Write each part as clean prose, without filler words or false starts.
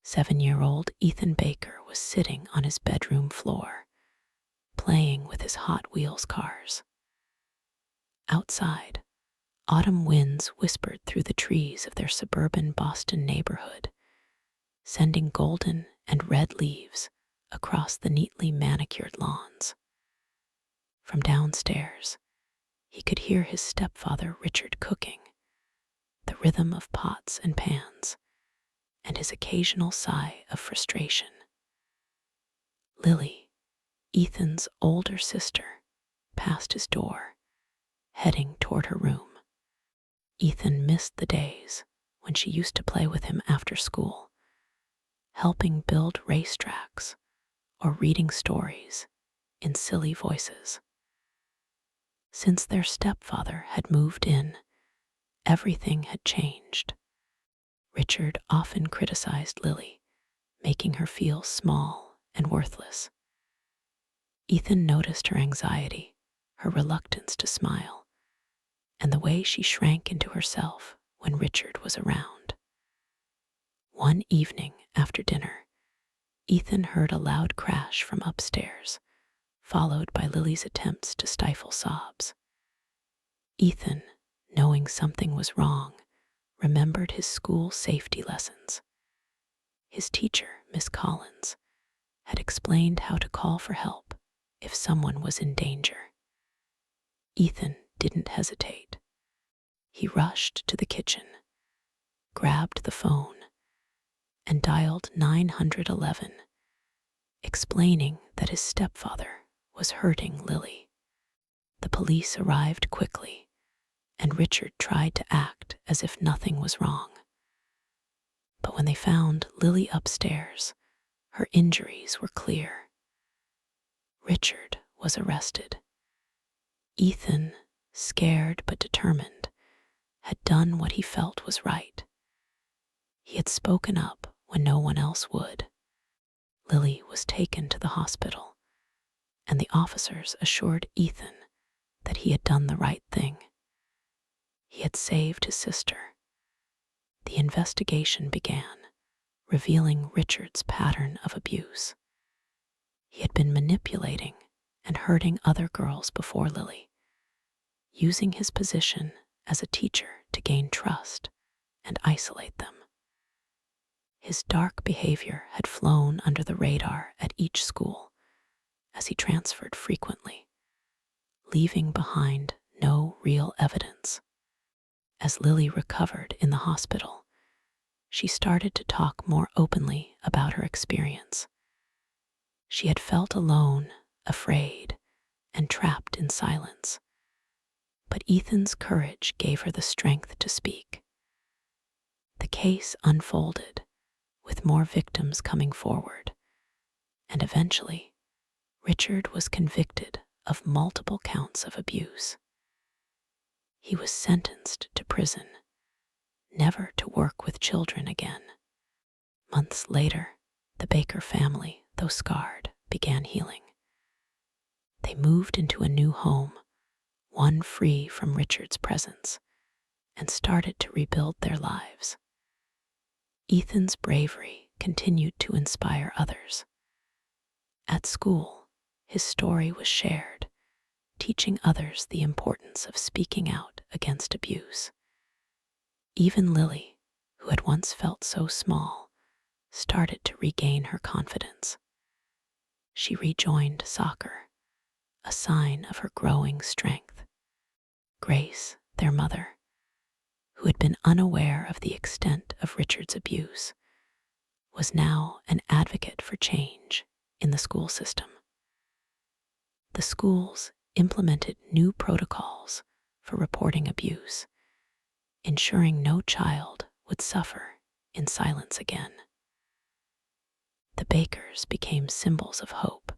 7-year-old Ethan Baker was sitting on his bedroom floor, playing with his Hot Wheels cars. Outside, autumn winds whispered through the trees of their suburban Boston neighborhood, sending golden and red leaves across the neatly manicured lawns. From downstairs, he could hear his stepfather Richard cooking, the rhythm of pots and pans, and his occasional sigh of frustration. Lily, Ethan's older sister, passed his door, heading toward her room. Ethan missed the days when she used to play with him after school, helping build racetracks or reading stories in silly voices. Since their stepfather had moved in, everything had changed. Richard often criticized Lily, making her feel small and worthless. Ethan noticed her anxiety, her reluctance to smile, and the way she shrank into herself when Richard was around. One evening after dinner, Ethan heard a loud crash from upstairs, followed by Lily's attempts to stifle sobs. Ethan, knowing something was wrong, remembered his school safety lessons. His teacher, Miss Collins, had explained how to call for help if someone was in danger. Ethan didn't hesitate. He rushed to the kitchen, grabbed the phone, and dialed 911, explaining that his stepfather was hurting Lily. The police arrived quickly, and Richard tried to act as if nothing was wrong. But when they found Lily upstairs, her injuries were clear. Richard was arrested. Ethan, scared but determined, had done what he felt was right. He had spoken up when no one else would. Lily was taken to the hospital, and the officers assured Ethan that he had done the right thing. He had saved his sister. The investigation began, revealing Richard's pattern of abuse. He had been manipulating and hurting other girls before Lily, using his position as a teacher to gain trust and isolate them. His dark behavior had flown under the radar at each school as he transferred frequently, leaving behind no real evidence. As Lily recovered in the hospital, she started to talk more openly about her experience. She had felt alone, afraid, and trapped in silence. But Ethan's courage gave her the strength to speak. The case unfolded, with more victims coming forward, and eventually, Richard was convicted of multiple counts of abuse. He was sentenced to prison, never to work with children again. Months later, the Baker family, though scarred, began healing. They moved into a new home, one free from Richard's presence, and started to rebuild their lives. Ethan's bravery continued to inspire others. At school, his story was shared, teaching others the importance of speaking out against abuse. Even Lily, who had once felt so small, started to regain her confidence. She rejoined soccer, a sign of her growing strength. Grace, their mother, who had been unaware of the extent of Richard's abuse, was now an advocate for change in the school system. The schools implemented new protocols for reporting abuse, ensuring no child would suffer in silence again. The Bakers became symbols of hope,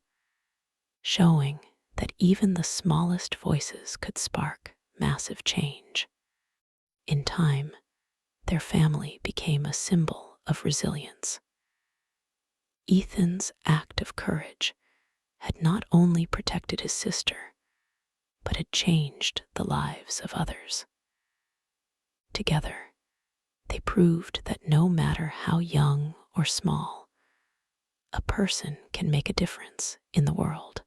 showing that even the smallest voices could spark massive change. In time, their family became a symbol of resilience. Ethan's act of courage had not only protected his sister, but had changed the lives of others. Together, they proved that no matter how young or small, a person can make a difference in the world.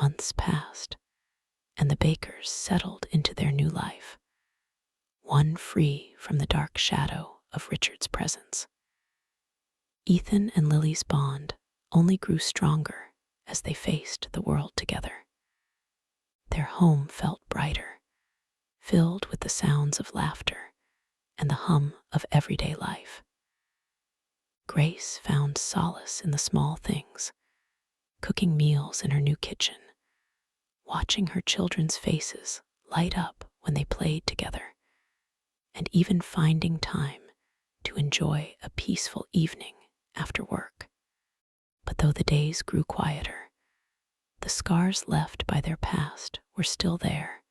Months passed, and the Bakers settled into their new life, one free from the dark shadow of Richard's presence. Ethan and Lily's bond only grew stronger as they faced the world together. Their home felt brighter, filled with the sounds of laughter and the hum of everyday life. Grace found solace in the small things, cooking meals in her new kitchen, watching her children's faces light up when they played together, and even finding time to enjoy a peaceful evening after work. But though the days grew quieter, the scars left by their past were still there,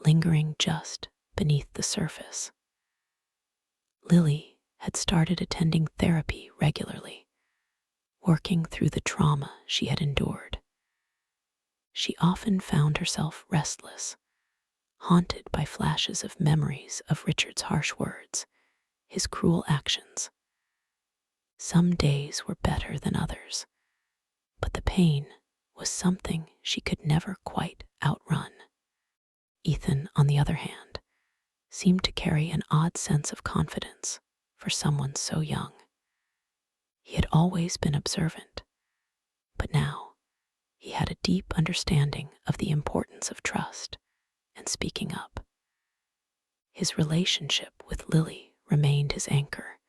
lingering just beneath the surface. Lily had started attending therapy regularly, working through the trauma she had endured. She often found herself restless, haunted by flashes of memories of Richard's harsh words, his cruel actions. Some days were better than others, but the pain was something she could never quite outrun. Ethan, on the other hand, seemed to carry an odd sense of confidence for someone so young. He had always been observant, but now he had a deep understanding of the importance of trust and speaking up. His relationship with Lily remained his anchor,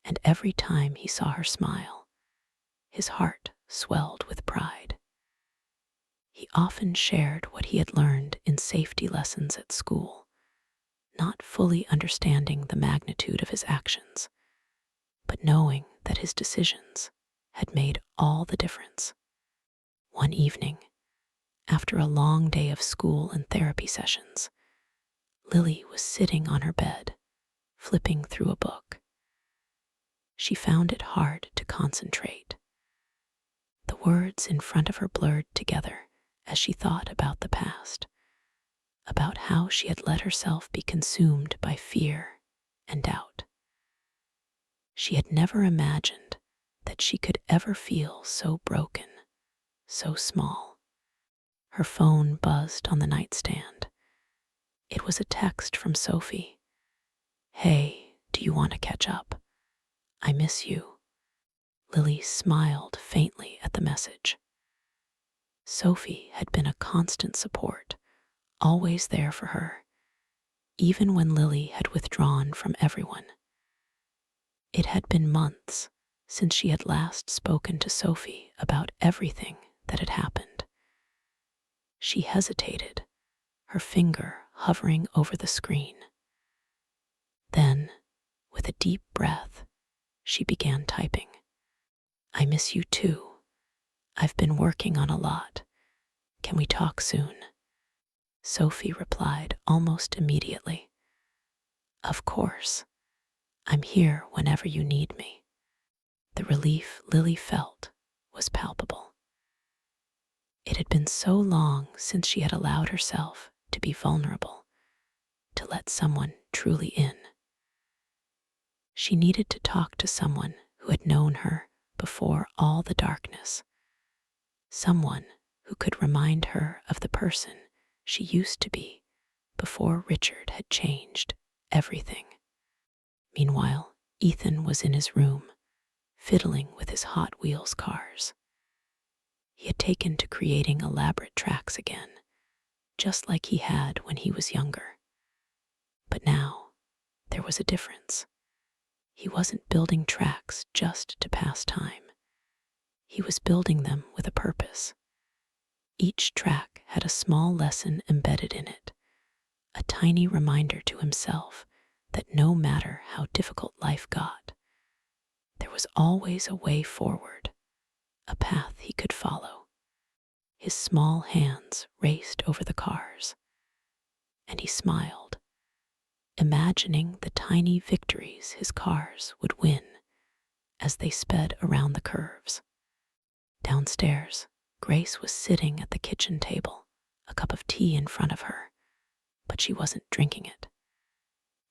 and every time he saw her smile, his heart swelled with pride. He often shared what he had learned in safety lessons at school, not fully understanding the magnitude of his actions, but knowing that his decisions had made all the difference. One evening, after a long day of school and therapy sessions, Lily was sitting on her bed, flipping through a book. She found it hard to concentrate. The words in front of her blurred together as she thought about the past, about how she had let herself be consumed by fear and doubt. She had never imagined that she could ever feel so broken, so small. Her phone buzzed on the nightstand. It was a text from Sophie. "Hey, do you want to catch up? I miss you." Lily smiled faintly at the message. Sophie had been a constant support, always there for her, even when Lily had withdrawn from everyone. It had been months since she had last spoken to Sophie about everything that had happened. She hesitated, her finger hovering over the screen. Then, with a deep breath, she began typing. "I miss you too. I've been working on a lot. Can we talk soon?" Sophie replied almost immediately. "Of course. I'm here whenever you need me." The relief Lily felt was palpable. It had been so long since she had allowed herself to be vulnerable, to let someone truly in. She needed to talk to someone who had known her before all the darkness, someone who could remind her of the person she used to be before Richard had changed everything. Meanwhile, Ethan was in his room, fiddling with his Hot Wheels cars. He had taken to creating elaborate tracks again, just like he had when he was younger. But now, there was a difference. He wasn't building tracks just to pass time. He was building them with a purpose. Each track had a small lesson embedded in it, a tiny reminder to himself that no matter how difficult life got, there was always a way forward, a path he could follow. His small hands raced over the cars, and he smiled, imagining the tiny victories his cars would win as they sped around the curves. Downstairs, Grace was sitting at the kitchen table, a cup of tea in front of her, but she wasn't drinking it.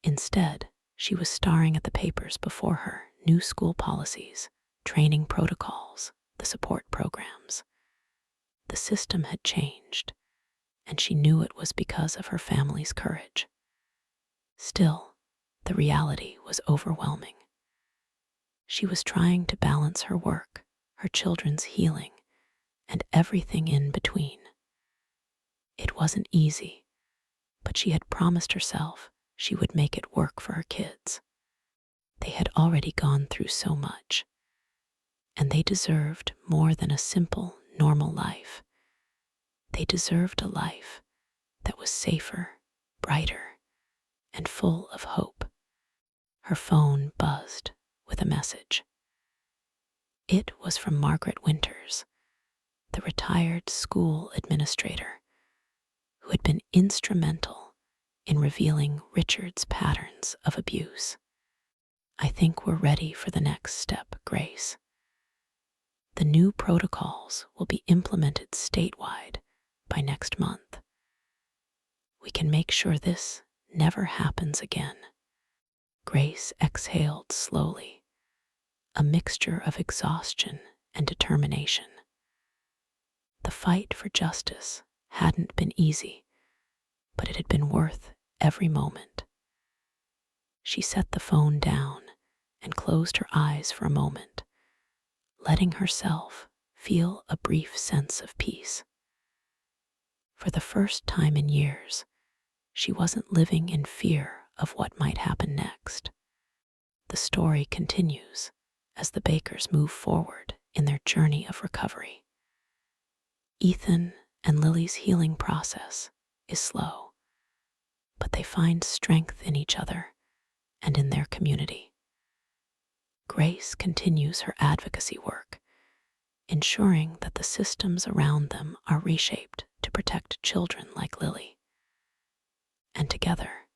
Instead, she was staring at the papers before her, new school policies, training protocols, the support programs. The system had changed, and she knew it was because of her family's courage. Still, the reality was overwhelming. She was trying to balance her work, her children's healing, and everything in between. It wasn't easy, but she had promised herself she would make it work for her kids. They had already gone through so much, and they deserved more than a simple, normal life. They deserved a life that was safer, brighter, and full of hope. Her phone buzzed with a message. It was from Margaret Winters, the retired school administrator who had been instrumental in revealing Richard's patterns of abuse. "I think we're ready for the next step, Grace. The new protocols will be implemented statewide by next month. We can make sure this never happens again." Grace exhaled slowly, a mixture of exhaustion and determination. The fight for justice hadn't been easy, but it had been worth every moment. She set the phone down and closed her eyes for a moment, letting herself feel a brief sense of peace. For the first time in years, she wasn't living in fear of what might happen next. The story continues as the Bakers move forward in their journey of recovery. Ethan and Lily's healing process is slow, but they find strength in each other and in their community. Grace continues her advocacy work, ensuring that the systems around them are reshaped to protect children like Lily. And together,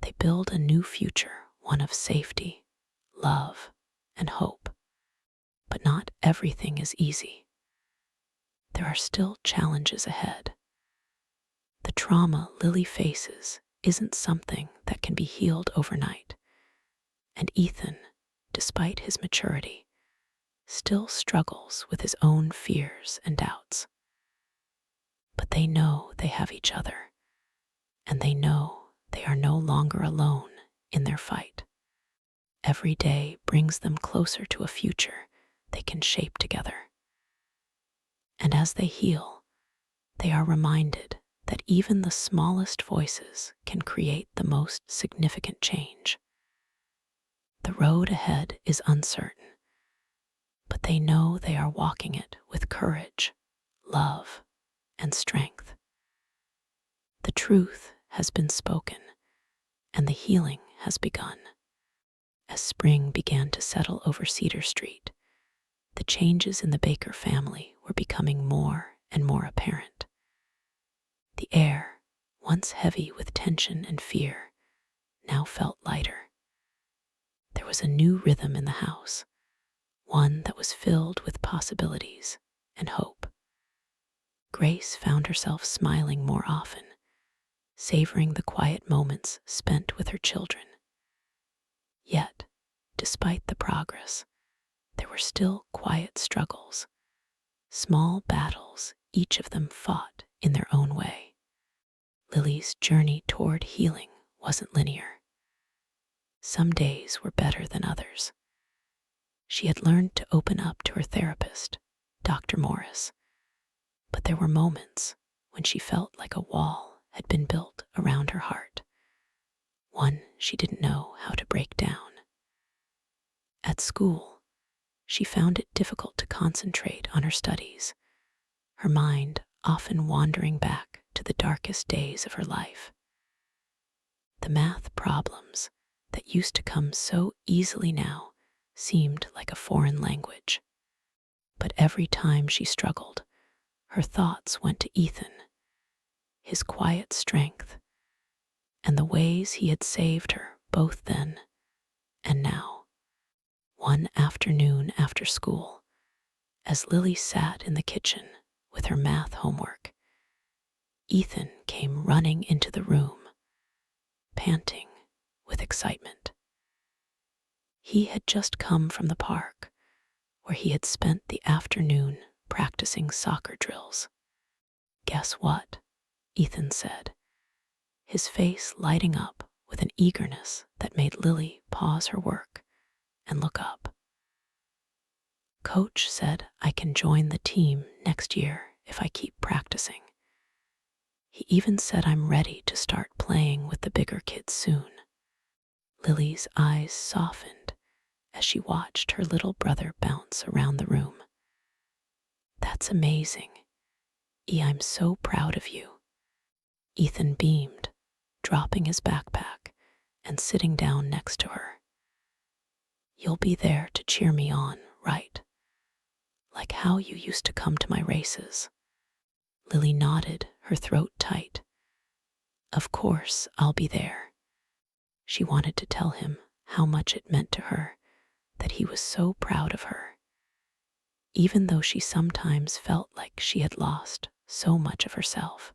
they build a new future, one of safety, love, and hope. But not everything is easy. There are still challenges ahead. The trauma Lily faces isn't something that can be healed overnight, and Ethan, despite his maturity, still struggles with his own fears and doubts. But they know they have each other, and they know they are no longer alone in their fight. Every day brings them closer to a future they can shape together. And as they heal, they are reminded that even the smallest voices can create the most significant change. The road ahead is uncertain, but they know they are walking it with courage, love, and strength. The truth has been spoken, and the healing has begun. As spring began to settle over Cedar Street, the changes in the Baker family were becoming more and more apparent. The air, once heavy with tension and fear, now felt lighter. There was a new rhythm in the house, one that was filled with possibilities and hope. Grace found herself smiling more often, savoring the quiet moments spent with her children. Yet, despite the progress, there were still quiet struggles, small battles each of them fought in their own way. Lily's journey toward healing wasn't linear. Some days were better than others. She had learned to open up to her therapist, Dr. Morris, but there were moments when she felt like a wall had been built around her heart, one she didn't know how to break down. At school, she found it difficult to concentrate on her studies, her mind often wandering back to the darkest days of her life. The math problems that used to come so easily now seemed like a foreign language. But every time she struggled, her thoughts went to Ethan, his quiet strength, and the ways he had saved her both then and now. One afternoon after school, as Lily sat in the kitchen with her math homework, Ethan came running into the room, panting with excitement. He had just come from the park, where he had spent the afternoon practicing soccer drills. "Guess what?" Ethan said, his face lighting up with an eagerness that made Lily pause her work and look up. "Coach said I can join the team next year if I keep practicing. He even said I'm ready to start playing with the bigger kids soon." Lily's eyes softened as she watched her little brother bounce around the room. "That's amazing. I'm so proud of you." Ethan beamed, dropping his backpack and sitting down next to her. "You'll be there to cheer me on, right? Like how you used to come to my races." Lily nodded, her throat tight. "Of course, I'll be there." She wanted to tell him how much it meant to her that he was so proud of her, even though she sometimes felt like she had lost so much of herself.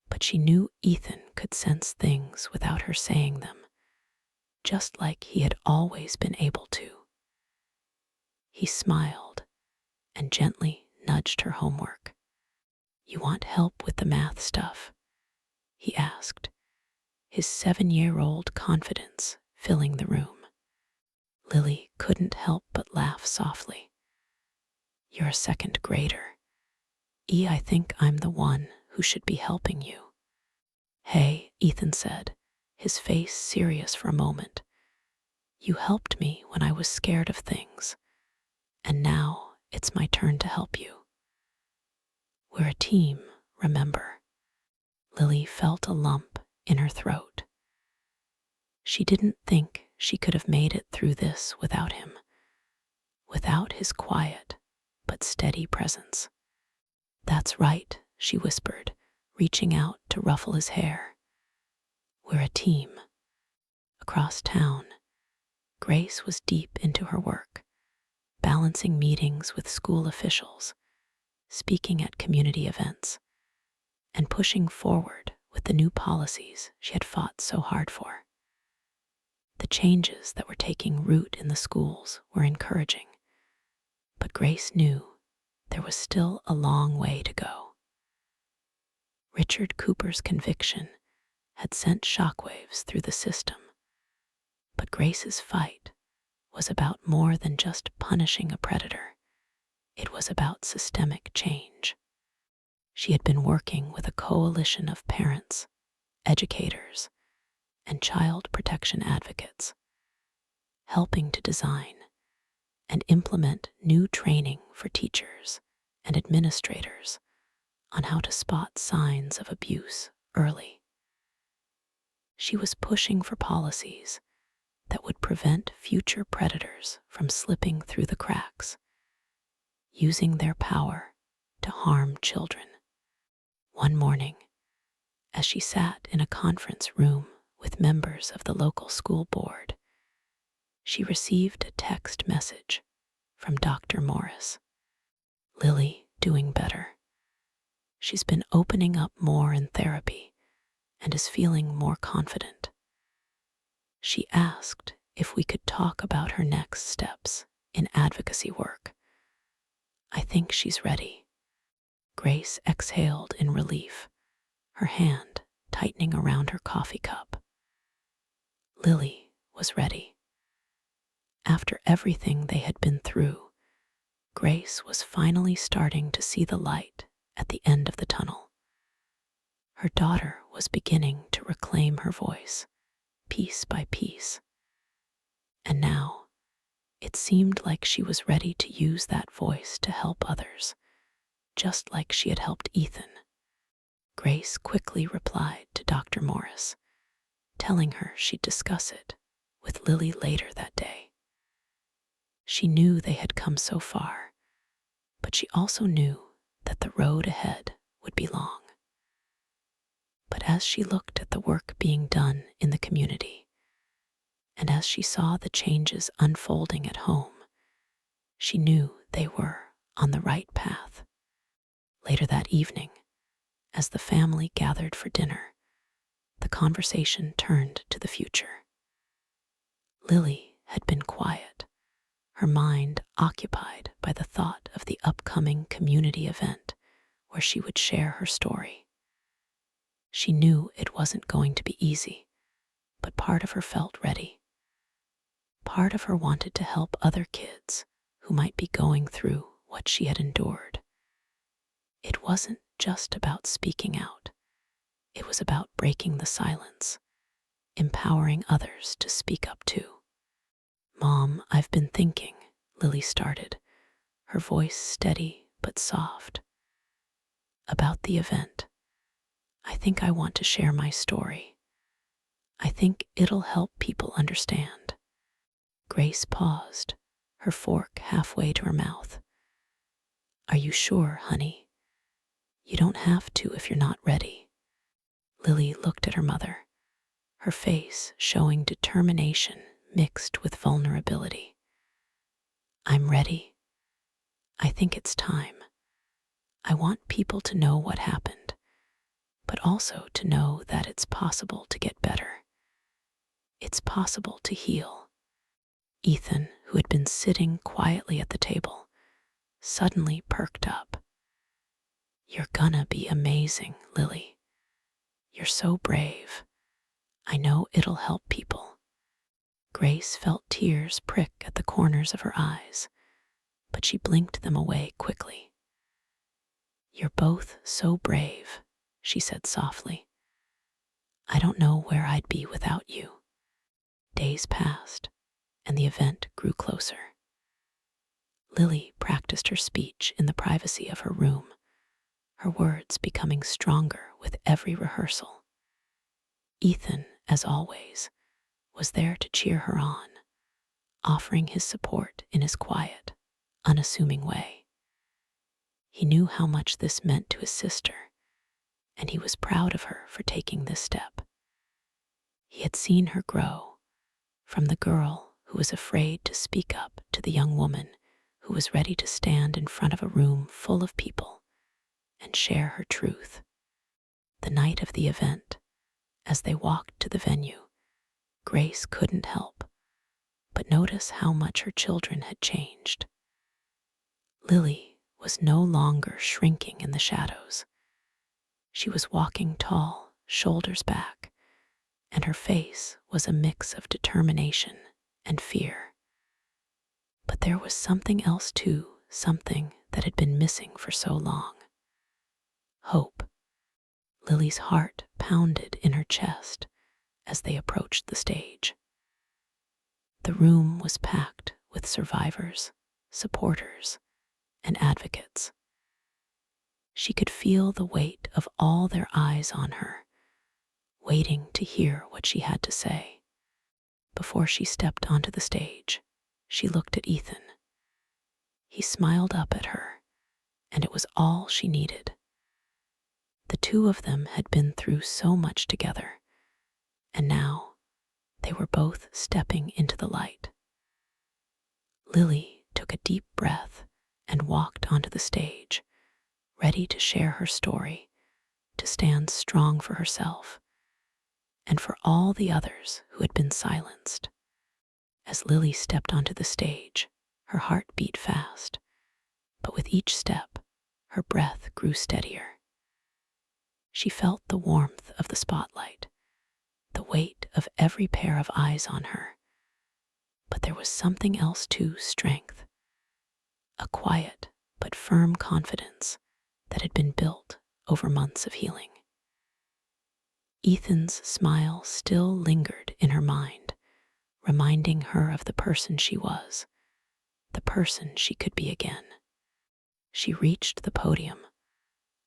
But she knew Ethan could sense things without her saying them, just like he had always been able to. He smiled and gently nudged her homework. "You want help with the math stuff?" he asked, his 7-year-old confidence filling the room. Lily couldn't help but laugh softly. "You're a second grader. I think I'm the one who should be helping you." "Hey," Ethan said, his face serious for a moment. "You helped me when I was scared of things, and now it's my turn to help you. We're a team, remember?" Lily felt a lump in her throat. She didn't think she could have made it through this without him, without his quiet but steady presence. "That's right," she whispered, reaching out to ruffle his hair. "We're a team." Across town, Grace was deep into her work, balancing meetings with school officials, speaking at community events, and pushing forward with the new policies she had fought so hard for. The changes that were taking root in the schools were encouraging, but Grace knew there was still a long way to go. Richard Cooper's conviction had sent shockwaves through the system, but Grace's fight was about more than just punishing a predator. It was about systemic change. She had been working with a coalition of parents, educators, and child protection advocates, helping to design and implement new training for teachers and administrators on how to spot signs of abuse early. She was pushing for policies that would prevent future predators from slipping through the cracks, using their power to harm children. One morning, as she sat in a conference room with members of the local school board, she received a text message from Dr. Morris. "Lily doing better. She's been opening up more in therapy and is feeling more confident. She asked if we could talk about her next steps in advocacy work. I think she's ready." Grace exhaled in relief, her hand tightening around her coffee cup. Lily was ready. After everything they had been through, Grace was finally starting to see the light at the end of the tunnel. Her daughter was beginning to reclaim her voice, piece by piece. And now, it seemed like she was ready to use that voice to help others, just like she had helped Ethan. Grace quickly replied to Dr. Morris, telling her she'd discuss it with Lily later that day. She knew they had come so far, but she also knew that the road ahead would be long. But as she looked at the work being done in the community, and as she saw the changes unfolding at home, she knew they were on the right path. Later that evening, as the family gathered for dinner, the conversation turned to the future. Lily had been quiet, her mind occupied by the thought of the upcoming community event where she would share her story. She knew it wasn't going to be easy, but part of her felt ready. Part of her wanted to help other kids who might be going through what she had endured. It wasn't just about speaking out. It was about breaking the silence, empowering others to speak up too. "Mom, I've been thinking," Lily started, her voice steady but soft. "About the event. I think I want to share my story. I think it'll help people understand." Grace paused, her fork halfway to her mouth. "Are you sure, honey? You don't have to if you're not ready." Lily looked at her mother, her face showing determination mixed with vulnerability. "I'm ready. I think it's time. I want people to know what happened, but also to know that it's possible to get better. It's possible to heal." Ethan, who had been sitting quietly at the table, suddenly perked up. "You're gonna be amazing, Lily. You're so brave. I know it'll help people." Grace felt tears prick at the corners of her eyes, but she blinked them away quickly. "You're both so brave," she said softly. "I don't know where I'd be without you." Days passed, and the event grew closer. Lily practiced her speech in the privacy of her room, her words becoming stronger with every rehearsal. Ethan, as always, was there to cheer her on, offering his support in his quiet, unassuming way. He knew how much this meant to his sister, and he was proud of her for taking this step. He had seen her grow, from the girl who was afraid to speak up to the young woman who was ready to stand in front of a room full of people and share her truth. The night of the event, as they walked to the venue, Grace couldn't help but notice how much her children had changed. Lily was no longer shrinking in the shadows. She was walking tall, shoulders back, and her face was a mix of determination and fear. But there was something else too, something that had been missing for so long. Hope. Lily's heart pounded in her chest as they approached the stage. The room was packed with survivors, supporters, and advocates. She could feel the weight of all their eyes on her, waiting to hear what she had to say. Before she stepped onto the stage, she looked at Ethan. He smiled up at her, and it was all she needed. The two of them had been through so much together, and now they were both stepping into the light. Lily took a deep breath and walked onto the stage, ready to share her story, to stand strong for herself, and for all the others who had been silenced. As Lily stepped onto the stage, her heart beat fast, but with each step, her breath grew steadier. She felt the warmth of the spotlight, the weight of every pair of eyes on her. But there was something else too: strength, a quiet but firm confidence that had been built over months of healing. Ethan's smile still lingered in her mind, reminding her of the person she was, the person she could be again. She reached the podium,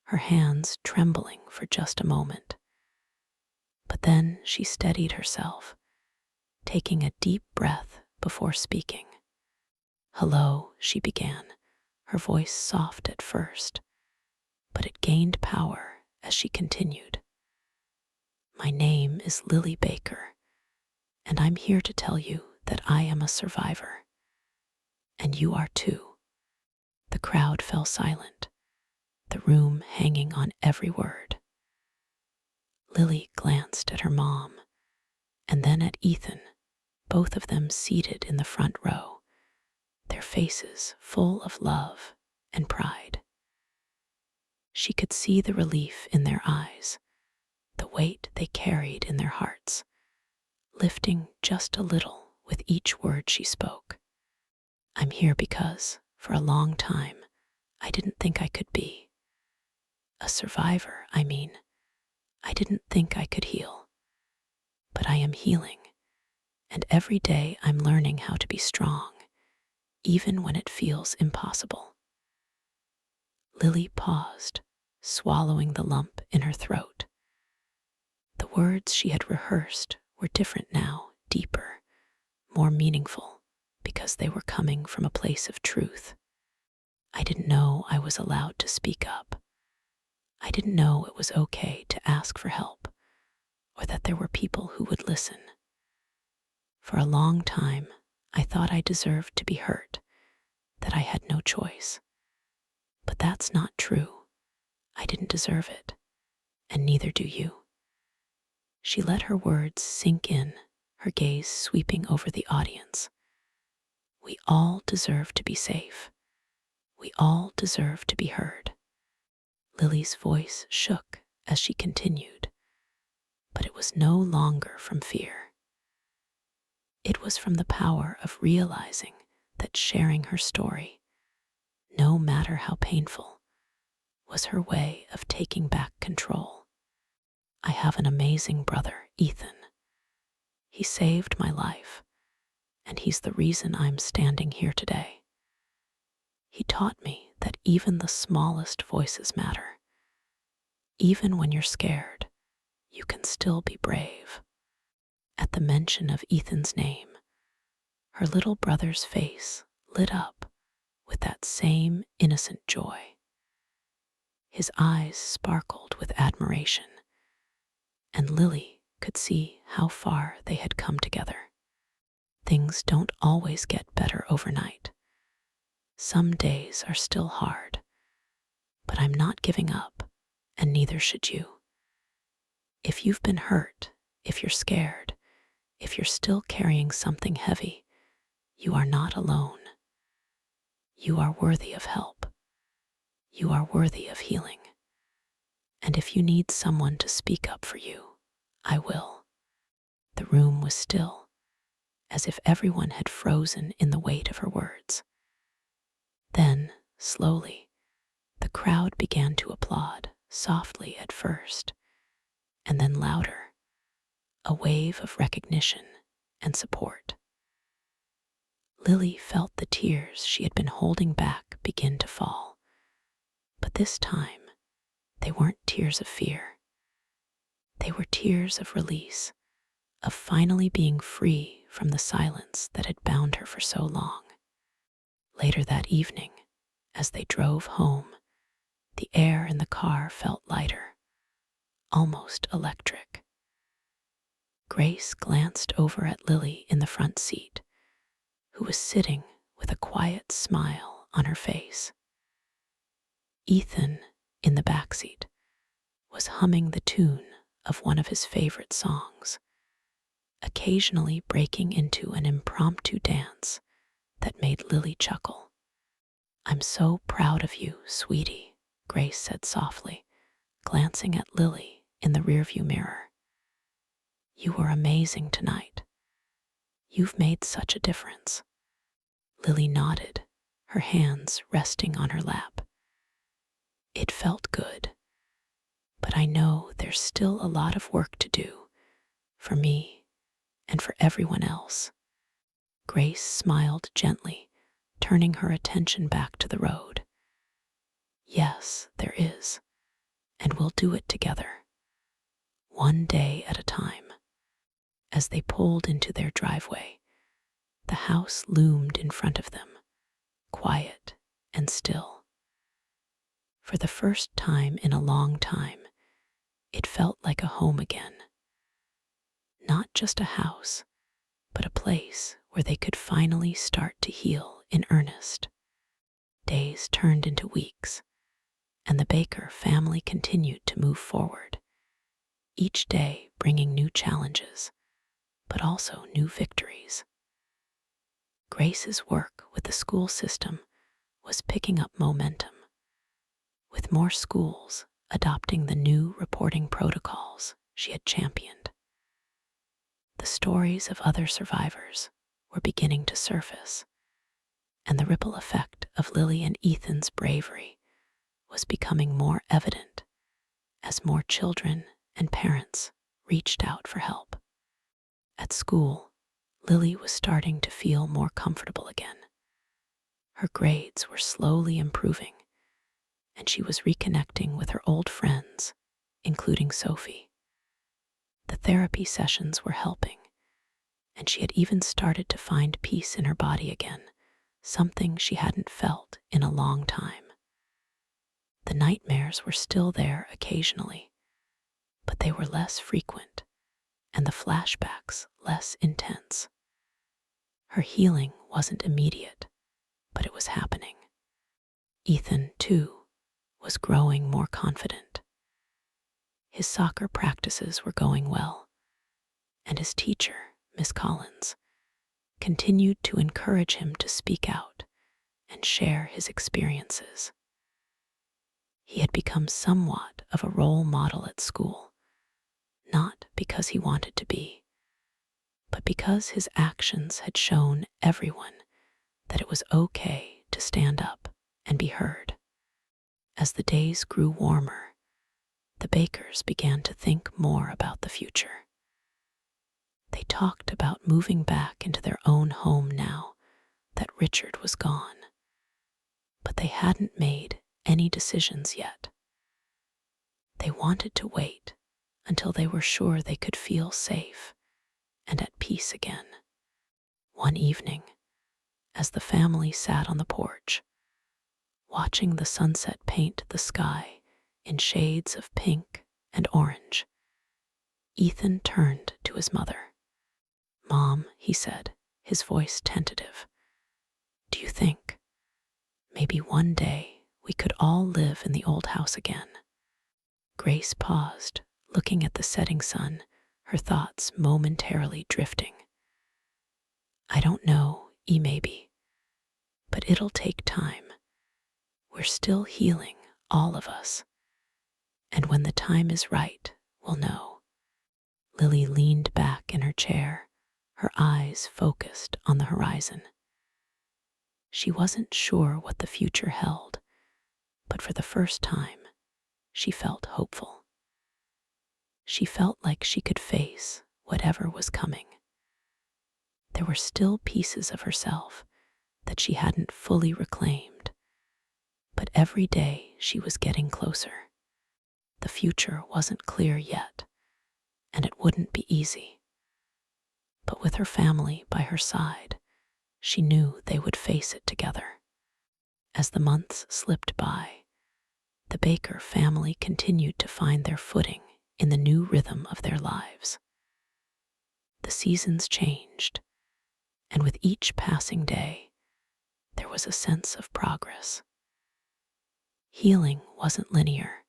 her hands trembling for just a moment. But then she steadied herself, taking a deep breath before speaking. "Hello," she began, her voice soft at first, but it gained power as she continued. "My name is Lily Baker, and I'm here to tell you that I am a survivor. And you are too." The crowd fell silent, the room hanging on every word. Lily glanced at her mom, and then at Ethan, both of them seated in the front row, their faces full of love and pride. She could see the relief in their eyes, the weight they carried in their hearts, lifting just a little with each word she spoke. I'm here because, for a long time, I didn't think I could be. A survivor, I mean. I didn't think I could heal. But I am healing, and every day I'm learning how to be strong, even when it feels impossible. Lily paused, swallowing the lump in her throat. The words she had rehearsed were different now, deeper, more meaningful, because they were coming from a place of truth. I didn't know I was allowed to speak up. I didn't know it was okay to ask for help, or that there were people who would listen. For a long time, I thought I deserved to be hurt, that I had no choice. But that's not true. I didn't deserve it, and neither do you. She let her words sink in, her gaze sweeping over the audience. We all deserve to be safe. We all deserve to be heard. Lily's voice shook as she continued, but it was no longer from fear. It was from the power of realizing that sharing her story, no matter how painful, was her way of taking back control. I have an amazing brother, Ethan. He saved my life, and he's the reason I'm standing here today. He taught me that even the smallest voices matter. Even when you're scared, you can still be brave. At the mention of Ethan's name, her little brother's face lit up with that same innocent joy. His eyes sparkled with admiration, and Lily could see how far they had come together. Things don't always get better overnight. Some days are still hard, but I'm not giving up, and neither should you. If you've been hurt, if you're scared, if you're still carrying something heavy, you are not alone. You are worthy of help. You are worthy of healing. And if you need someone to speak up for you, I will. The room was still, as if everyone had frozen in the weight of her words. Then, slowly, the crowd began to applaud, softly at first, and then louder, a wave of recognition and support. Lily felt the tears she had been holding back begin to fall, but this time they weren't tears of fear. They were tears of release, of finally being free from the silence that had bound her for so long. Later that evening, as they drove home, the air in the car felt lighter, almost electric. Grace glanced over at Lily in the front seat, who was sitting with a quiet smile on her face. Ethan, in the back seat, was humming the tune of one of his favorite songs, occasionally breaking into an impromptu dance that made Lily chuckle. I'm so proud of you, sweetie, Grace said softly, glancing at Lily in the rearview mirror. You were amazing tonight. You've made such a difference. Lily nodded, her hands resting on her lap. It felt good, but I know there's still a lot of work to do, for me and for everyone else. Grace smiled gently, turning her attention back to the road. Yes, there is, and we'll do it together, one day at a time. As they pulled into their driveway, the house loomed in front of them, quiet and still. For the first time in a long time, it felt like a home again. Not just a house, but a place where they could finally start to heal in earnest. Days turned into weeks, and the Baker family continued to move forward, each day bringing new challenges, but also new victories. Grace's work with the school system was picking up momentum, with more schools adopting the new reporting protocols she had championed. The stories of other survivors were beginning to surface, and the ripple effect of Lily and Ethan's bravery was becoming more evident as more children and parents reached out for help. At school, Lily was starting to feel more comfortable again. Her grades were slowly improving, and she was reconnecting with her old friends, including Sophie. The therapy sessions were helping, and she had even started to find peace in her body again, something she hadn't felt in a long time. The nightmares were still there occasionally, but they were less frequent, and the flashbacks less intense. Her healing wasn't immediate, but it was happening. Ethan, too, was growing more confident. His soccer practices were going well, and his teacher, Miss Collins, continued to encourage him to speak out and share his experiences. He had become somewhat of a role model at school, not because he wanted to be, but because his actions had shown everyone that it was okay to stand up and be heard. As the days grew warmer, the Bakers began to think more about the future. They talked about moving back into their own home now that Richard was gone, but they hadn't made any decisions yet. They wanted to wait until they were sure they could feel safe and at peace again. One evening, as the family sat on the porch, watching the sunset paint the sky in shades of pink and orange, Ethan turned to his mother. "Mom," he said, his voice tentative, "do you think maybe one day we could all live in the old house again?" Grace paused, looking at the setting sun, her thoughts momentarily drifting. "I don't know, maybe, but it'll take time. We're still healing, all of us. And when the time is right, we'll know." Lily leaned back in her chair, her eyes focused on the horizon. She wasn't sure what the future held, but for the first time, she felt hopeful. She felt like she could face whatever was coming. There were still pieces of herself that she hadn't fully reclaimed, but every day she was getting closer. The future wasn't clear yet, and it wouldn't be easy. But with her family by her side, she knew they would face it together. As the months slipped by, the Baker family continued to find their footing in the new rhythm of their lives. The seasons changed, and with each passing day, there was a sense of progress. Healing wasn't linear,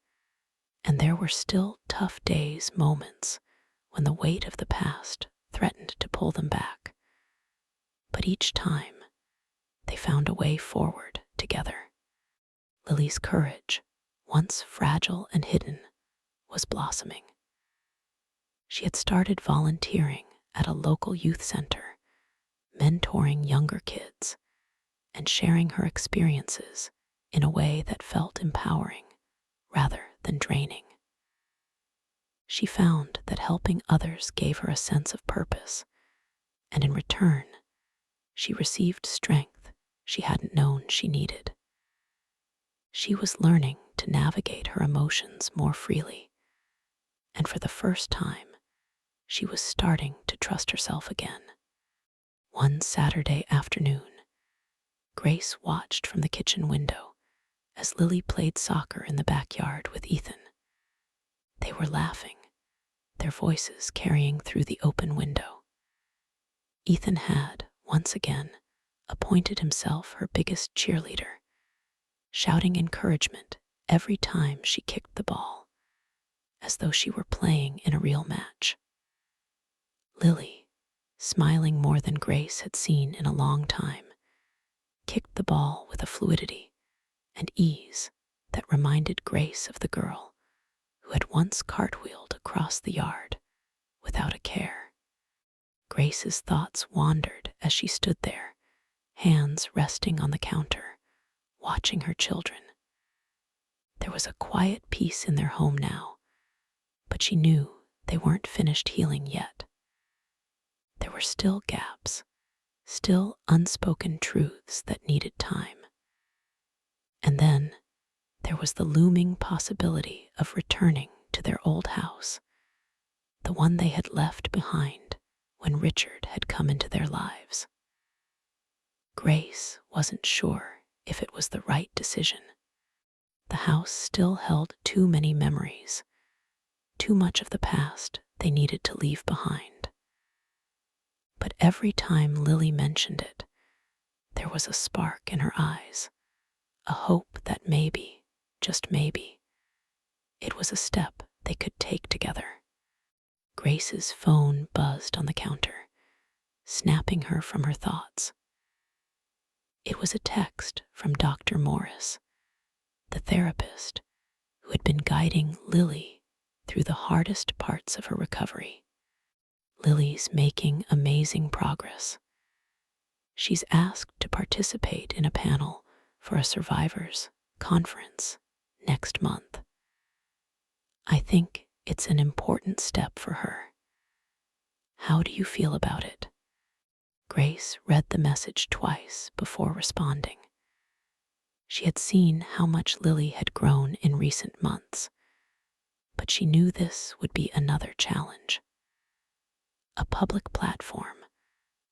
and there were still tough days, moments when the weight of the past threatened to pull them back. But each time, they found a way forward together. Lily's courage, once fragile and hidden, was blossoming. She had started volunteering at a local youth center, mentoring younger kids, and sharing her experiences in a way that felt empowering rather than draining. She found that helping others gave her a sense of purpose, and in return, she received strength she hadn't known she needed. She was learning to navigate her emotions more freely, and for the first time, she was starting to trust herself again. One Saturday afternoon, Grace watched from the kitchen window as Lily played soccer in the backyard with Ethan. They were laughing, their voices carrying through the open window. Ethan had, once again, appointed himself her biggest cheerleader, shouting encouragement every time she kicked the ball, as though she were playing in a real match. Lily, smiling more than Grace had seen in a long time, kicked the ball with a fluidity and ease that reminded Grace of the girl who had once cartwheeled across the yard without a care. Grace's thoughts wandered as she stood there, hands resting on the counter, watching her children. There was a quiet peace in their home now, but she knew they weren't finished healing yet. There were still gaps, still unspoken truths that needed time. And then there was the looming possibility of returning to their old house, the one they had left behind when Richard had come into their lives. Grace wasn't sure if it was the right decision. The house still held too many memories, too much of the past they needed to leave behind. But every time Lily mentioned it, there was a spark in her eyes, a hope that maybe, just maybe, it was a step they could take together. Grace's phone buzzed on the counter, snapping her from her thoughts. It was a text from Dr. Morris, the therapist who had been guiding Lily through the hardest parts of her recovery. Lily's making amazing progress. She's asked to participate in a panel for a survivors conference next month. I think it's an important step for her. How do you feel about it? Grace read the message twice before responding. She had seen how much Lily had grown in recent months, but she knew this would be another challenge. A public platform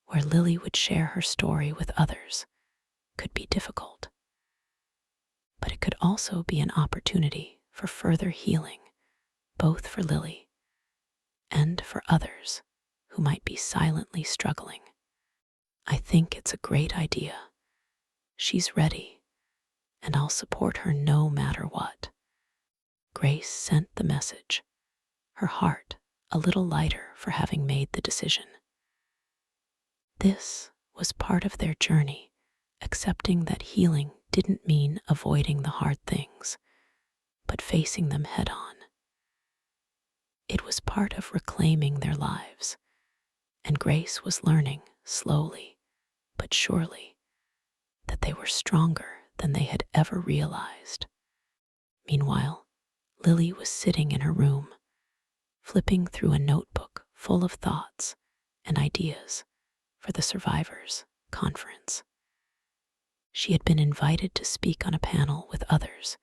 where Lily would share her story with others could be difficult, but it could also be an opportunity for further healing, both for Lily and for others who might be silently struggling. I think it's a great idea. She's ready, and I'll support her no matter what. Grace sent the message, her heart a little lighter for having made the decision. This was part of their journey, accepting that healing didn't mean avoiding the hard things, but facing them head on. It was part of reclaiming their lives, and Grace was learning, slowly but surely, that they were stronger than they had ever realized. Meanwhile, Lily was sitting in her room, flipping through a notebook full of thoughts and ideas for the survivors conference. She had been invited to speak on a panel with others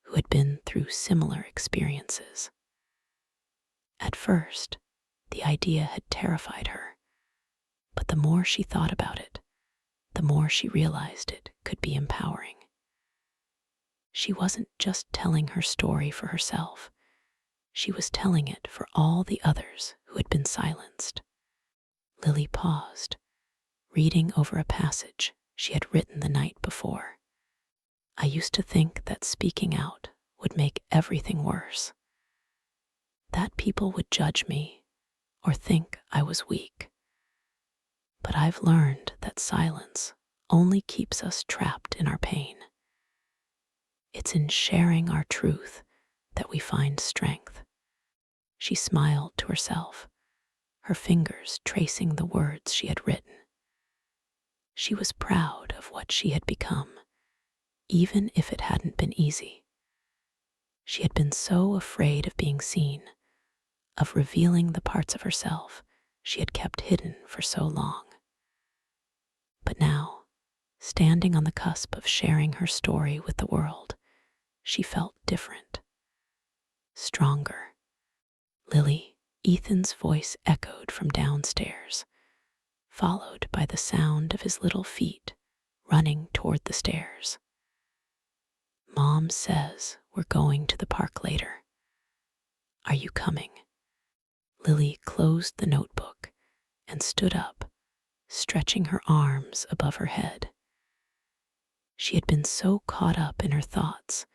who had been through similar experiences. At first, the idea had terrified her, but the more she thought about it, the more she realized it could be empowering. She wasn't just telling her story for herself. She was telling it for all the others who had been silenced. Lily paused, reading over a passage she had written the night before. I used to think that speaking out would make everything worse, that people would judge me or think I was weak. But I've learned that silence only keeps us trapped in our pain. It's in sharing our truth that we find strength. She smiled to herself, her fingers tracing the words she had written. She was proud of what she had become, even if it hadn't been easy. She had been so afraid of being seen, of revealing the parts of herself she had kept hidden for so long. But now, standing on the cusp of sharing her story with the world, she felt different, stronger. Lily, Ethan's voice echoed from downstairs, followed by the sound of his little feet running toward the stairs. Mom says we're going to the park later. Are you coming? Lily closed the notebook and stood up, stretching her arms above her head. She had been so caught up in her thoughts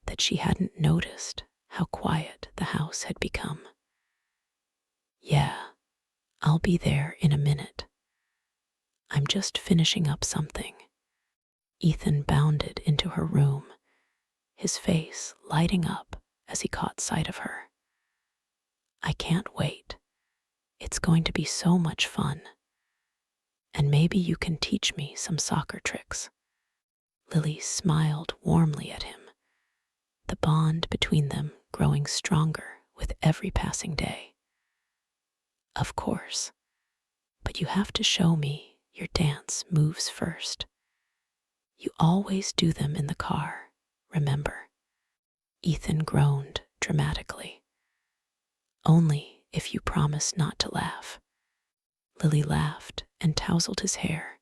that she hadn't noticed how quiet the house had become. Yeah, I'll be there in a minute. I'm just finishing up something. Ethan bounded into her room, his face lighting up as he caught sight of her. I can't wait. It's going to be so much fun. And maybe you can teach me some soccer tricks. Lily smiled warmly at him, the bond between them growing stronger with every passing day. Of course, but you have to show me your dance moves first. You always do them in the car, remember? Ethan groaned dramatically. Only if you promise not to laugh. Lily laughed and tousled his hair.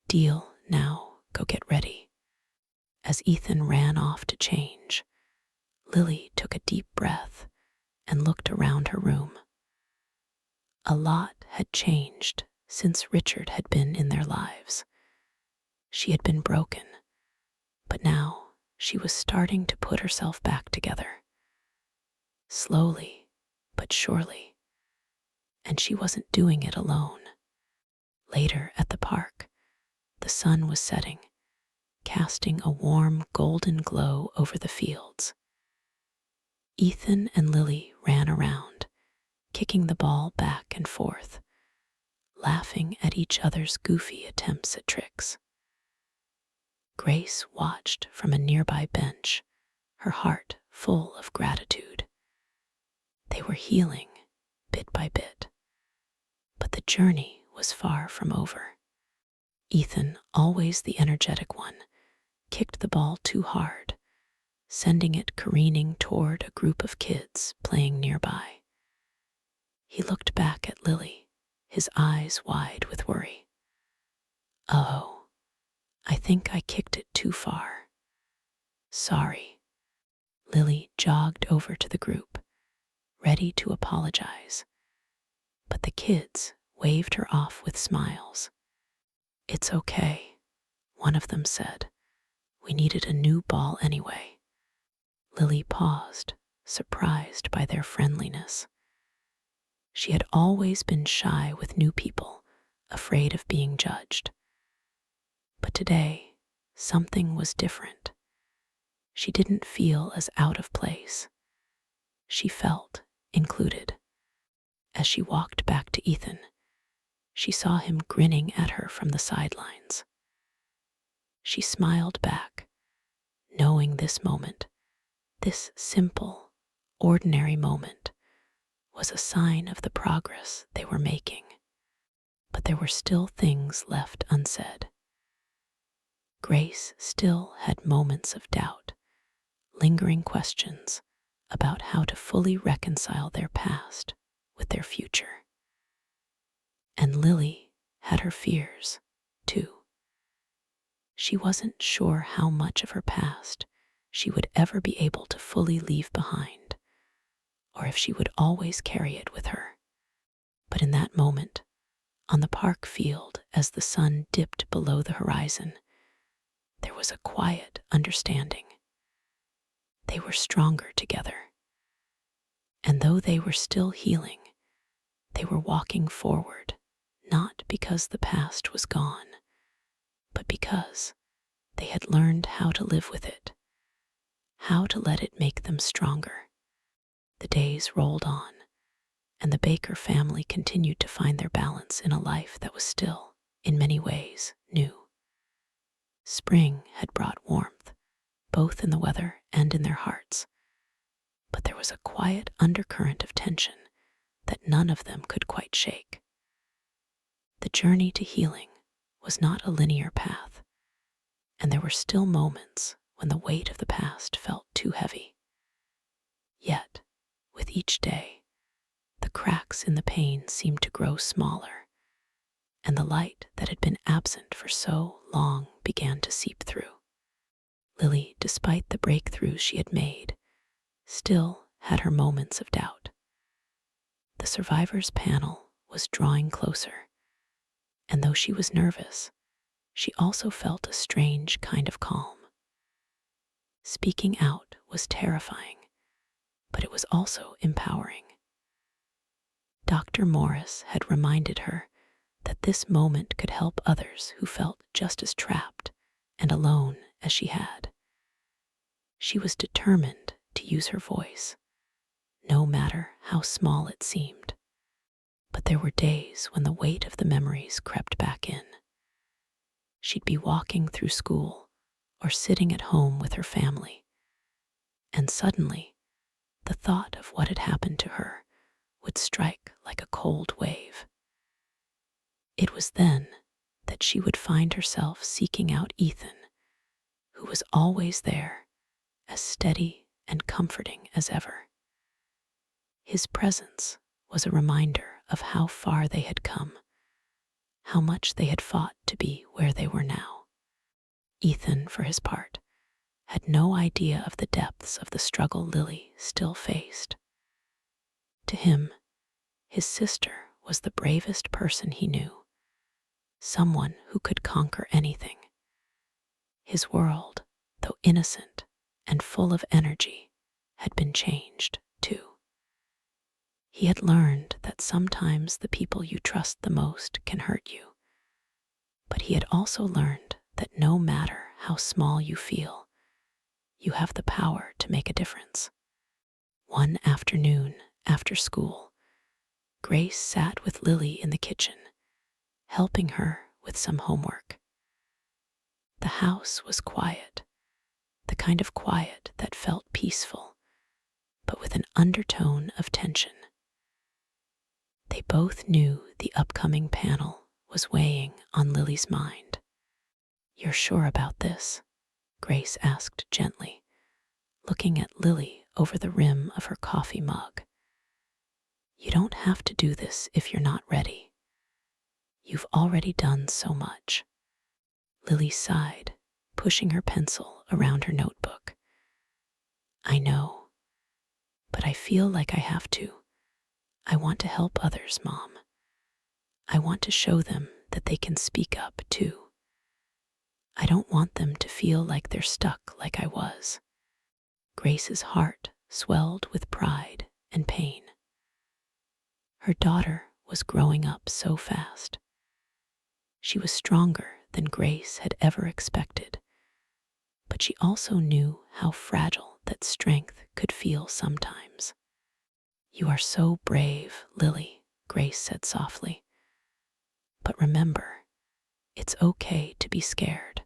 Deal, now go get ready. As Ethan ran off to change, Lily took a deep breath and looked around her room. A lot had changed since Richard had been in their lives. She had been broken, but now she was starting to put herself back together. Slowly, but surely. And she wasn't doing it alone. Later at the park, the sun was setting, casting a warm golden glow over the fields. Ethan and Lily ran around, kicking the ball back and forth, laughing at each other's goofy attempts at tricks. Grace watched from a nearby bench, her heart full of gratitude. They were healing, bit by bit. But the journey was far from over. Ethan, always the energetic one, kicked the ball too hard, sending it careening toward a group of kids playing nearby. He looked back at Lily, his eyes wide with worry. Oh, I think I kicked it too far. Sorry. Lily jogged over to the group, ready to apologize. But the kids waved her off with smiles. It's okay, one of them said. We needed a new ball anyway. Lily paused, surprised by their friendliness. She had always been shy with new people, afraid of being judged. But today, something was different. She didn't feel as out of place. She felt included. As she walked back to Ethan, she saw him grinning at her from the sidelines. She smiled back, knowing this moment, this simple, ordinary moment, was a sign of the progress they were making. But there were still things left unsaid. Grace still had moments of doubt, lingering questions about how to fully reconcile their past with their future. And Lily had her fears, too. She wasn't sure how much of her past she would ever be able to fully leave behind, or if she would always carry it with her. But in that moment, on the park field as the sun dipped below the horizon, there was a quiet understanding. They were stronger together. And though they were still healing, they were walking forward, not because the past was gone, but because they had learned how to live with it, how to let it make them stronger. The days rolled on, and the Baker family continued to find their balance in a life that was still, in many ways, new. Spring had brought warmth, both in the weather and in their hearts, but there was a quiet undercurrent of tension that none of them could quite shake. The journey to healing was not a linear path, and there were still moments when the weight of the past felt too heavy. Yet, with each day, the cracks in the pane seemed to grow smaller, and the light that had been absent for so long began to seep through. Lily, despite the breakthroughs she had made, still had her moments of doubt. The survivors panel was drawing closer, and though she was nervous, she also felt a strange kind of calm. Speaking out was terrifying, but it was also empowering. Dr. Morris had reminded her that this moment could help others who felt just as trapped and alone as she had. She was determined to use her voice, no matter how small it seemed. But there were days when the weight of the memories crept back in. She'd be walking through school or sitting at home with her family, and suddenly the thought of what had happened to her would strike like a cold wave. It was then that she would find herself seeking out Ethan, who was always there, as steady and comforting as ever. His presence was a reminder of how far they had come, how much they had fought to be where they were now. Ethan, for his part, had no idea of the depths of the struggle Lily still faced. To him, his sister was the bravest person he knew, someone who could conquer anything. His world, though innocent and full of energy, had been changed, too. He had learned that sometimes the people you trust the most can hurt you, but he had also learned that no matter how small you feel, you have the power to make a difference. One afternoon after school, Grace sat with Lily in the kitchen, helping her with some homework. The house was quiet, the kind of quiet that felt peaceful, but with an undertone of tension. They both knew the upcoming panel was weighing on Lily's mind. "You're sure about this?" Grace asked gently, looking at Lily over the rim of her coffee mug. "You don't have to do this if you're not ready. You've already done so much." Lily sighed, pushing her pencil around her notebook. "I know, but I feel like I have to. I want to help others, Mom. I want to show them that they can speak up, too. I don't want them to feel like they're stuck like I was." Grace's heart swelled with pride and pain. Her daughter was growing up so fast. She was stronger than Grace had ever expected, but she also knew how fragile that strength could feel sometimes. "You are so brave, Lily," Grace said softly. "But remember, it's okay to be scared.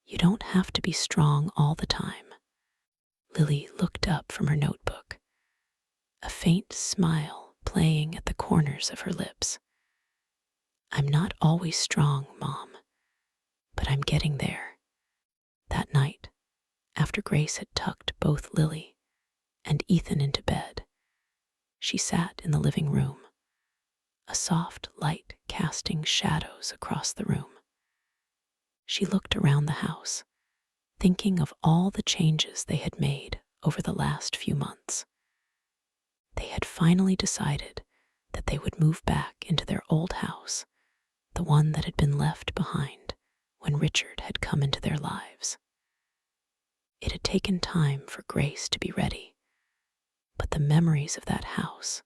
You don't have to be strong all the time." Lily looked up from her notebook, a faint smile playing at the corners of her lips. "I'm not always strong, Mom, but I'm getting there." That night, after Grace had tucked both Lily and Ethan into bed, she sat in the living room, a soft light casting shadows across the room. She looked around the house, thinking of all the changes they had made over the last few months. They had finally decided that they would move back into their old house, the one that had been left behind when Richard had come into their lives. It had taken time for Grace to be ready, but the memories of that house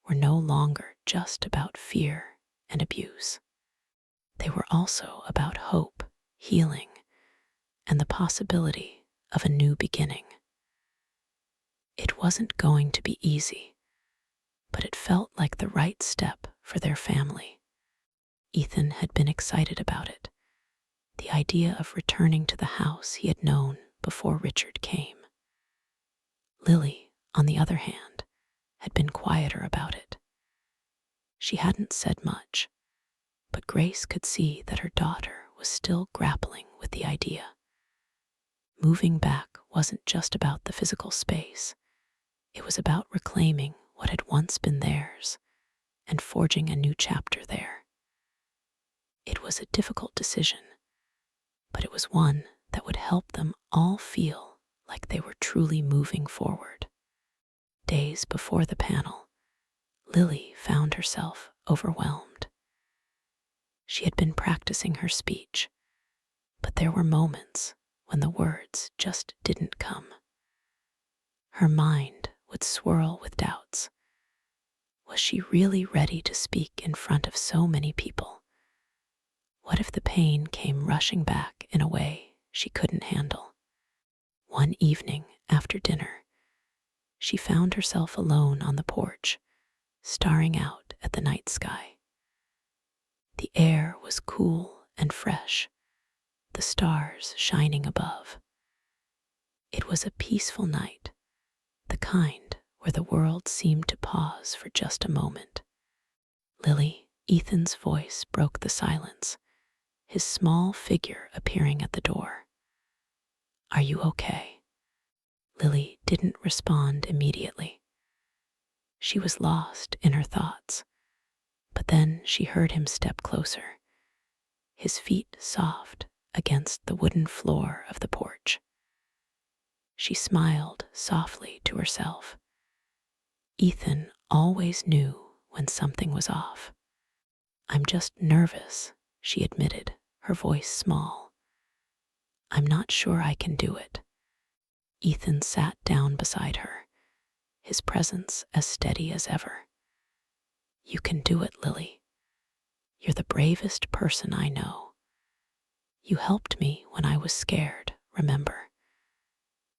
were no longer just about fear and abuse. They were also about hope, healing, and the possibility of a new beginning. It wasn't going to be easy, but it felt like the right step for their family. Ethan had been excited about it, the idea of returning to the house he had known before Richard came. Lily, on the other hand, had been quieter about it. She hadn't said much, but Grace could see that her daughter was still grappling with the idea. Moving back wasn't just about the physical space. It was about reclaiming what had once been theirs and forging a new chapter there. It was a difficult decision, but it was one that would help them all feel like they were truly moving forward. Days before the panel, Lily found herself overwhelmed. She had been practicing her speech, but there were moments when the words just didn't come. Her mind would swirl with doubts. Was she really ready to speak in front of so many people? What if the pain came rushing back in a way she couldn't handle? One evening after dinner, she found herself alone on the porch, staring out at the night sky. The air was cool and fresh, the stars shining above. It was a peaceful night, the kind where the world seemed to pause for just a moment. Lily, Ethan's voice broke the silence, his small figure appearing at the door. "Are you okay?" Lily didn't respond immediately. She was lost in her thoughts, but then she heard him step closer, his feet soft against the wooden floor of the porch. She smiled softly to herself. Ethan always knew when something was off. "I'm just nervous," she admitted, her voice small. "I'm not sure I can do it." Ethan sat down beside her, his presence as steady as ever. "You can do it, Lily. You're the bravest person I know. You helped me when I was scared, remember?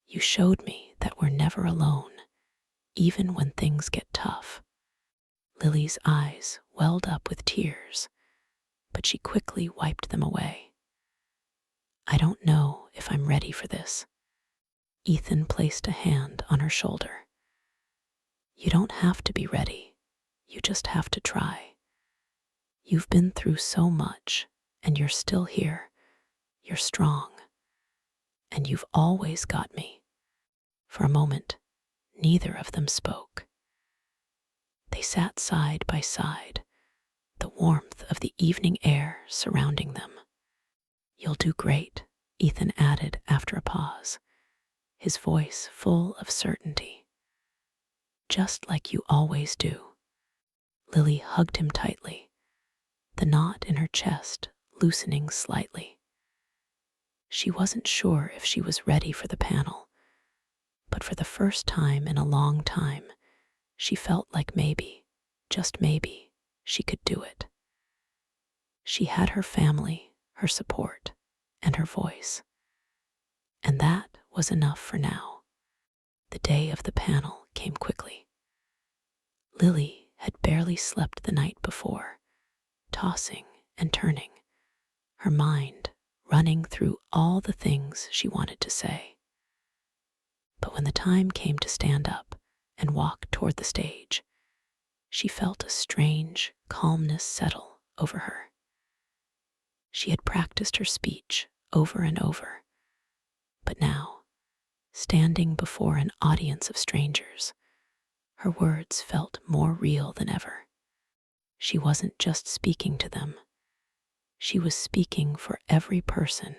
You showed me that we're never alone, even when things get tough." Lily's eyes welled up with tears, but she quickly wiped them away. "I don't know if I'm ready for this." Ethan placed a hand on her shoulder. "You don't have to be ready. You just have to try. You've been through so much, and you're still here. You're strong. And you've always got me." For a moment, neither of them spoke. They sat side by side, the warmth of the evening air surrounding them. "You'll do great," Ethan added after a pause, his voice full of certainty. "Just like you always do." Lily hugged him tightly, the knot in her chest loosening slightly. She wasn't sure if she was ready for the panel, but for the first time in a long time, she felt like maybe, just maybe, she could do it. She had her family, her support, and her voice. And that was enough for now. The day of the panel came quickly. Lily had barely slept the night before, tossing and turning, her mind running through all the things she wanted to say. But when the time came to stand up and walk toward the stage, she felt a strange calmness settle over her. She had practiced her speech over and over, but now, standing before an audience of strangers, her words felt more real than ever. She wasn't just speaking to them. She was speaking for every person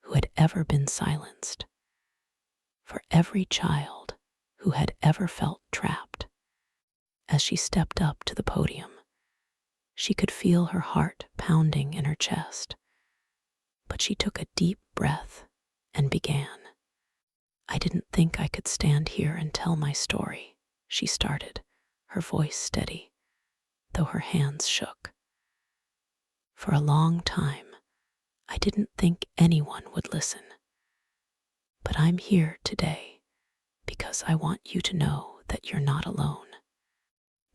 who had ever been silenced, for every child who had ever felt trapped. As she stepped up to the podium, she could feel her heart pounding in her chest, but she took a deep breath and began. "I didn't think I could stand here and tell my story," she started, her voice steady, though her hands shook. "For a long time, I didn't think anyone would listen. But I'm here today because I want you to know that you're not alone."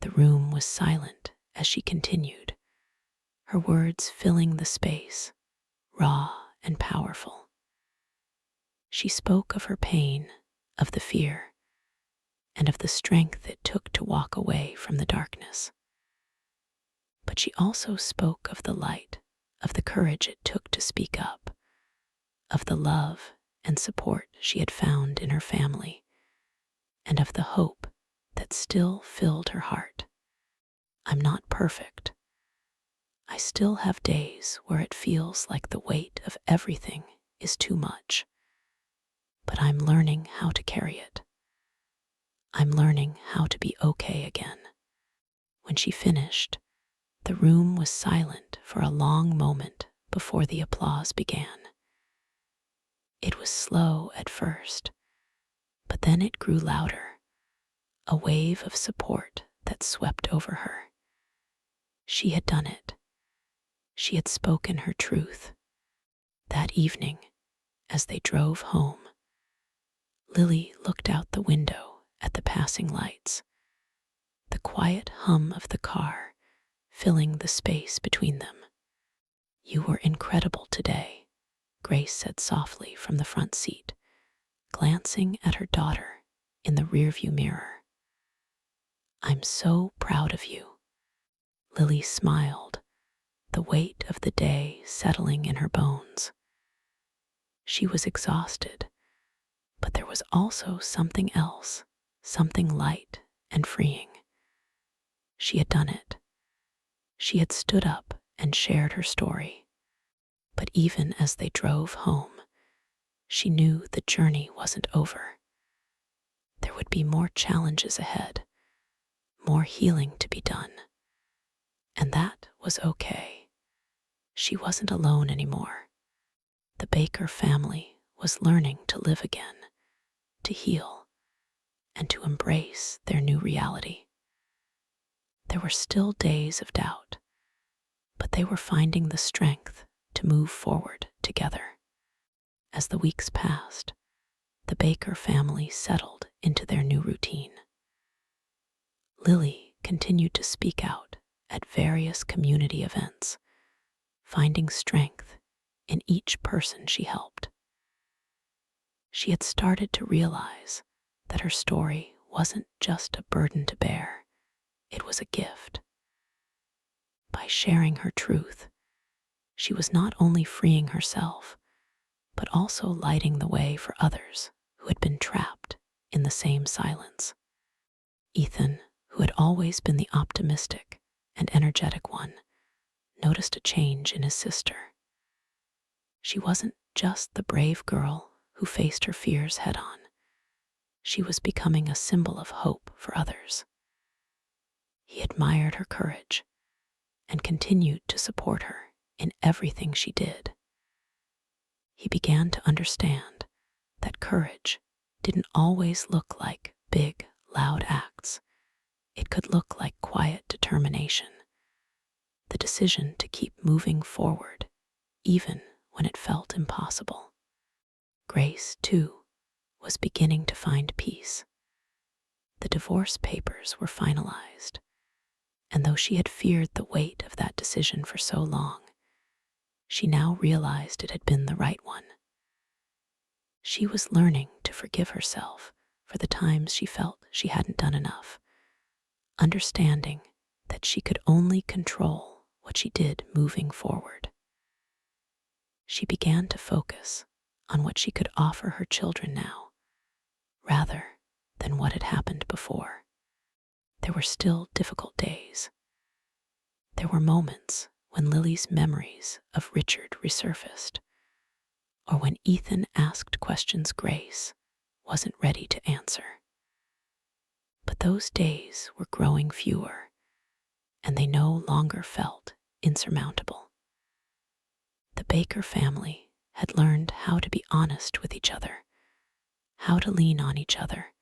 The room was silent as she continued, her words filling the space, raw and powerful. She spoke of her pain, of the fear, and of the strength it took to walk away from the darkness. But she also spoke of the light, of the courage it took to speak up, of the love and support she had found in her family, and of the hope that still filled her heart. "I'm not perfect. I still have days where it feels like the weight of everything is too much, but I'm learning how to carry it. I'm learning how to be okay again." When she finished, the room was silent for a long moment before the applause began. It was slow at first, but then it grew louder, a wave of support that swept over her. She had done it. She had spoken her truth. That evening, as they drove home, Lily looked out the window at the passing lights, the quiet hum of the car filling the space between them. "You were incredible today," Grace said softly from the front seat, glancing at her daughter in the rearview mirror. "I'm so proud of you." Lily smiled, the weight of the day settling in her bones. She was exhausted, but there was also something else, something light and freeing. She had done it. She had stood up and shared her story. But even as they drove home, she knew the journey wasn't over. There would be more challenges ahead, more healing to be done. And that was okay. She wasn't alone anymore. The Baker family was learning to live again, to heal, and to embrace their new reality. There were still days of doubt, but they were finding the strength to move forward together. As the weeks passed, the Baker family settled into their new routine. Lily continued to speak out at various community events, finding strength in each person she helped. She had started to realize that her story wasn't just a burden to bear, it was a gift. By sharing her truth, she was not only freeing herself, but also lighting the way for others who had been trapped in the same silence. Ethan, who had always been the optimistic and energetic one, noticed a change in his sister. She wasn't just the brave girl who faced her fears head on. She was becoming a symbol of hope for others. He admired her courage and continued to support her in everything she did. He began to understand that courage didn't always look like big, loud acts. It could look like quiet determination, the decision to keep moving forward, even when it felt impossible. Grace, too, was beginning to find peace. The divorce papers were finalized, and though she had feared the weight of that decision for so long, she now realized it had been the right one. She was learning to forgive herself for the times she felt she hadn't done enough, understanding that she could only control what she did moving forward. She began to focus on what she could offer her children now, rather than what had happened before. There were still difficult days. There were moments when Lily's memories of Richard resurfaced, or when Ethan asked questions Grace wasn't ready to answer. But those days were growing fewer, and they no longer felt insurmountable. The Baker family had learned how to be honest with each other, how to lean on each other,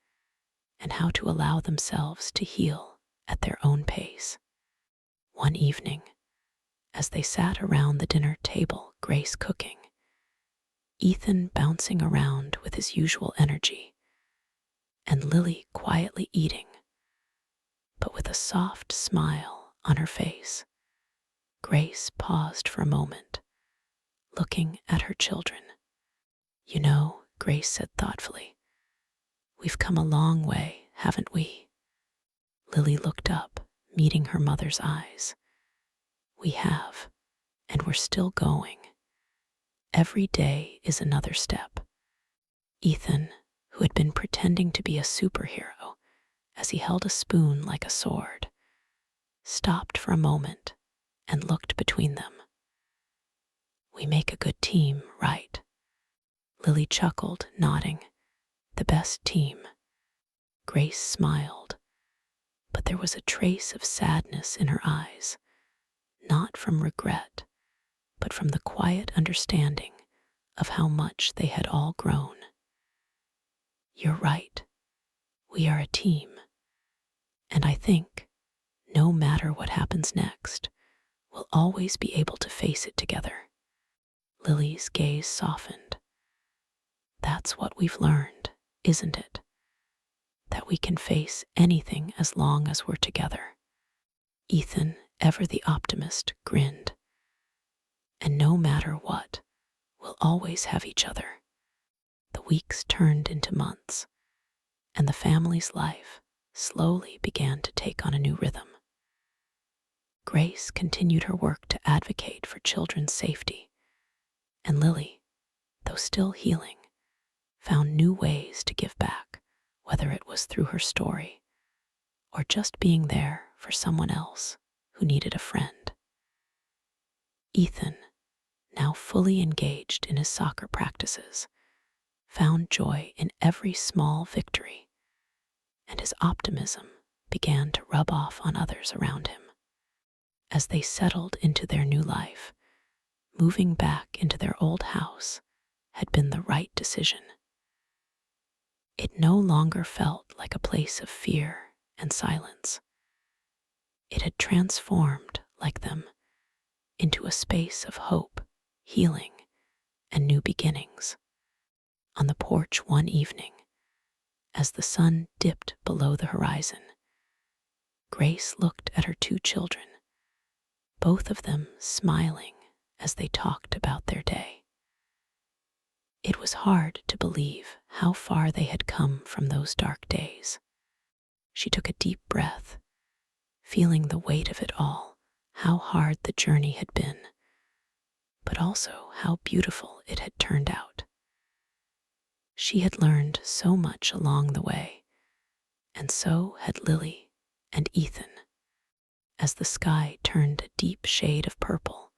and how to allow themselves to heal at their own pace. One evening, as they sat around the dinner table, Grace cooking, Ethan bouncing around with his usual energy, and Lily quietly eating, but with a soft smile on her face, Grace paused for a moment, looking at her children. "You know," Grace said thoughtfully, "we've come a long way, haven't we?" Lily looked up, meeting her mother's eyes. "We have, and we're still going. Every day is another step." Ethan, who had been pretending to be a superhero as he held a spoon like a sword, stopped for a moment and looked between them. "We make a good team, right?" Lily chuckled, nodding. "The best team." Grace smiled, but there was a trace of sadness in her eyes, not from regret, but from the quiet understanding of how much they had all grown. "You're right. We are a team. And I think no matter what happens next, we'll always be able to face it together. Lily's gaze softened. That's what we've learned, isn't it? That we can face anything as long as we're together. Ethan, ever the optimist, grinned. And no matter what, we'll always have each other. The weeks turned into months, and the family's life slowly began to take on a new rhythm. Grace continued her work to advocate for children's safety, and Lily, though still healing, found new ways to give back, whether it was through her story or just being there for someone else who needed a friend. Ethan, now fully engaged in his soccer practices, found joy in every small victory, and his optimism began to rub off on others around him. As they settled into their new life, moving back into their old house had been the right decision. It no longer felt like a place of fear and silence. It had transformed, like them, into a space of hope, healing, and new beginnings. On the porch one evening, as the sun dipped below the horizon, Grace looked at her two children, both of them smiling as they talked about their day. It was hard to believe how far they had come from those dark days. She took a deep breath, feeling the weight of it all, how hard the journey had been, but also how beautiful it had turned out. She had learned so much along the way, and so had Lily and Ethan. As the sky turned a deep shade of purple,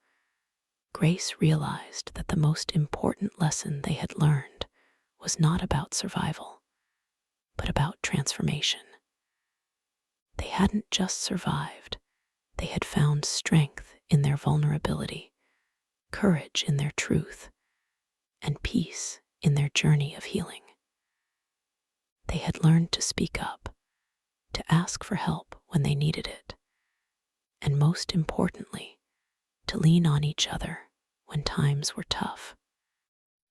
Grace realized that the most important lesson they had learned was not about survival, but about transformation. They hadn't just survived, they had found strength in their vulnerability, courage in their truth, and peace in their journey of healing. They had learned to speak up, to ask for help when they needed it, and most importantly, to lean on each other when times were tough.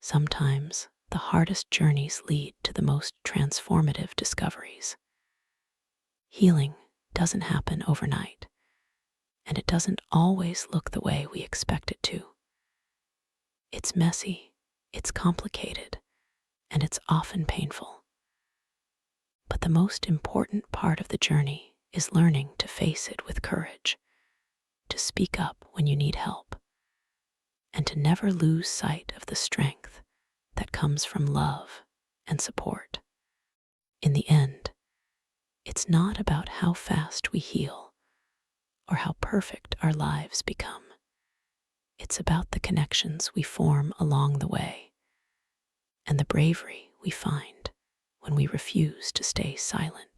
Sometimes the hardest journeys lead to the most transformative discoveries. Healing doesn't happen overnight, and it doesn't always look the way we expect it to. It's messy, it's complicated, and it's often painful. But the most important part of the journey is learning to face it with courage, to speak up when you need help, and to never lose sight of the strength that comes from love and support. In the end, it's not about how fast we heal or how perfect our lives become. It's about the connections we form along the way and the bravery we find when we refuse to stay silent.